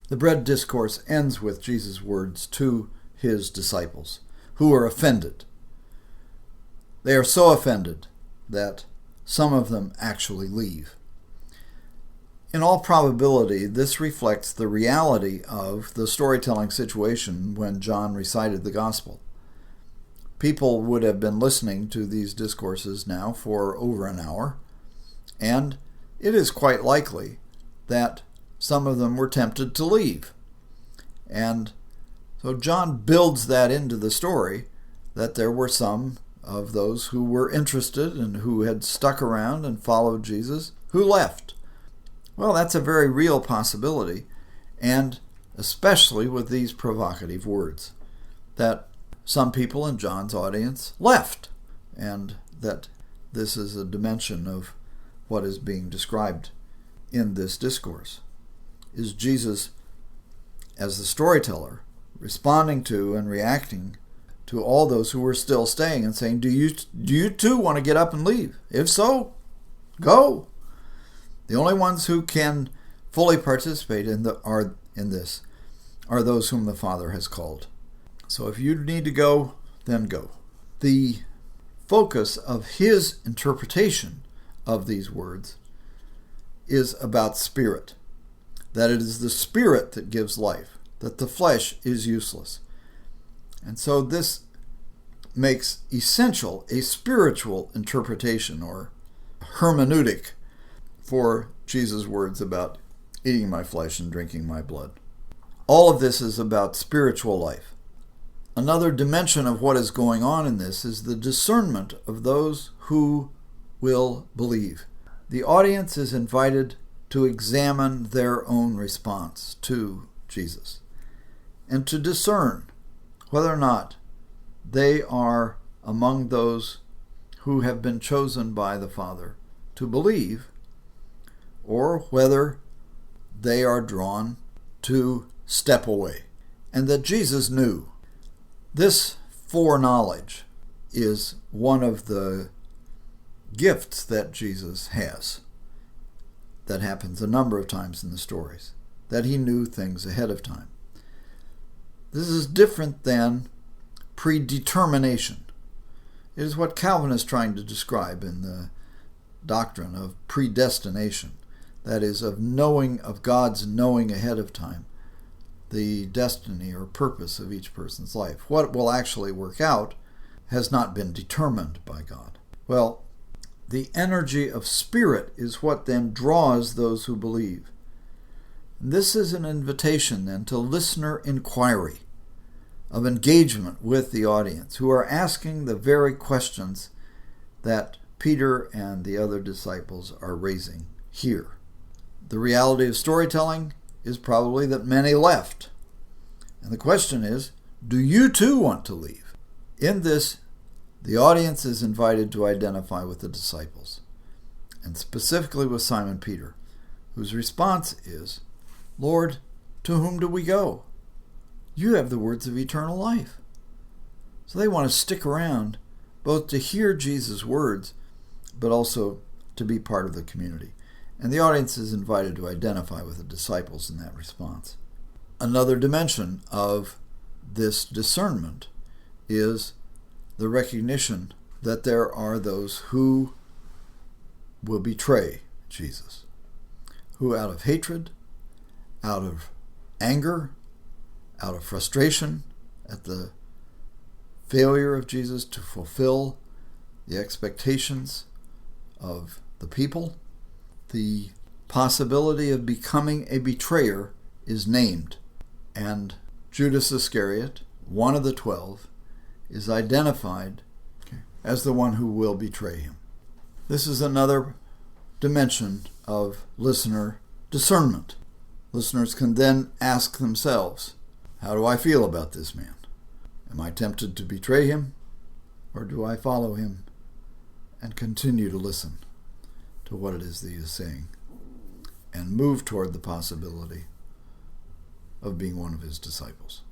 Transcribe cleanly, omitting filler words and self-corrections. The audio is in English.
The bread discourse ends with Jesus' words to his disciples, who are offended. They are so offended that some of them actually leave. In all probability, this reflects the reality of the storytelling situation when John recited the gospel. People would have been listening to these discourses now for over an hour, and it is quite likely that some of them were tempted to leave. And so John builds that into the story, that there were some of those who were interested and who had stuck around and followed Jesus who left. Well, that's a very real possibility, and especially with these provocative words, that some people in John's audience left, and that this is a dimension of what is being described in this discourse. Is Jesus, as the storyteller, responding to and reacting to all those who were still staying and saying, do you too want to get up and leave? If so, go. The only ones who can fully participate in this are those whom the Father has called. So if you need to go, then go. The focus of his interpretation of these words is about spirit, that it is the spirit that gives life, that the flesh is useless. And so this makes essential a spiritual interpretation or hermeneutic for Jesus' words about eating my flesh and drinking my blood. All of this is about spiritual life. Another dimension of what is going on in this is the discernment of those who will believe. The audience is invited to examine their own response to Jesus and to discern whether or not they are among those who have been chosen by the Father to believe, or whether they are drawn to step away. And that Jesus knew. This foreknowledge is one of the gifts that Jesus has. That happens a number of times in the stories, that he knew things ahead of time. This is different than predetermination. It is what Calvin is trying to describe in the doctrine of predestination. That is, of God's knowing ahead of time the destiny or purpose of each person's life. What will actually work out has not been determined by God. Well, the energy of spirit is what then draws those who believe. This is an invitation then to listener inquiry, of engagement with the audience, who are asking the very questions that Peter and the other disciples are raising here. The reality of storytelling is probably that many left. And the question is, do you too want to leave? In this, the audience is invited to identify with the disciples, and specifically with Simon Peter, whose response is, Lord, to whom do we go? You have the words of eternal life. So they want to stick around, both to hear Jesus' words, but also to be part of the community. And the audience is invited to identify with the disciples in that response. Another dimension of this discernment is the recognition that there are those who will betray Jesus, who out of hatred, out of anger, out of frustration at the failure of Jesus to fulfill the expectations of the people, the possibility of becoming a betrayer is named, and Judas Iscariot, one of the 12, is identified as the one who will betray him. This is another dimension of listener discernment. Listeners can then ask themselves, how do I feel about this man? Am I tempted to betray him, or do I follow him and continue to listen to what it is that he is saying and move toward the possibility of being one of his disciples?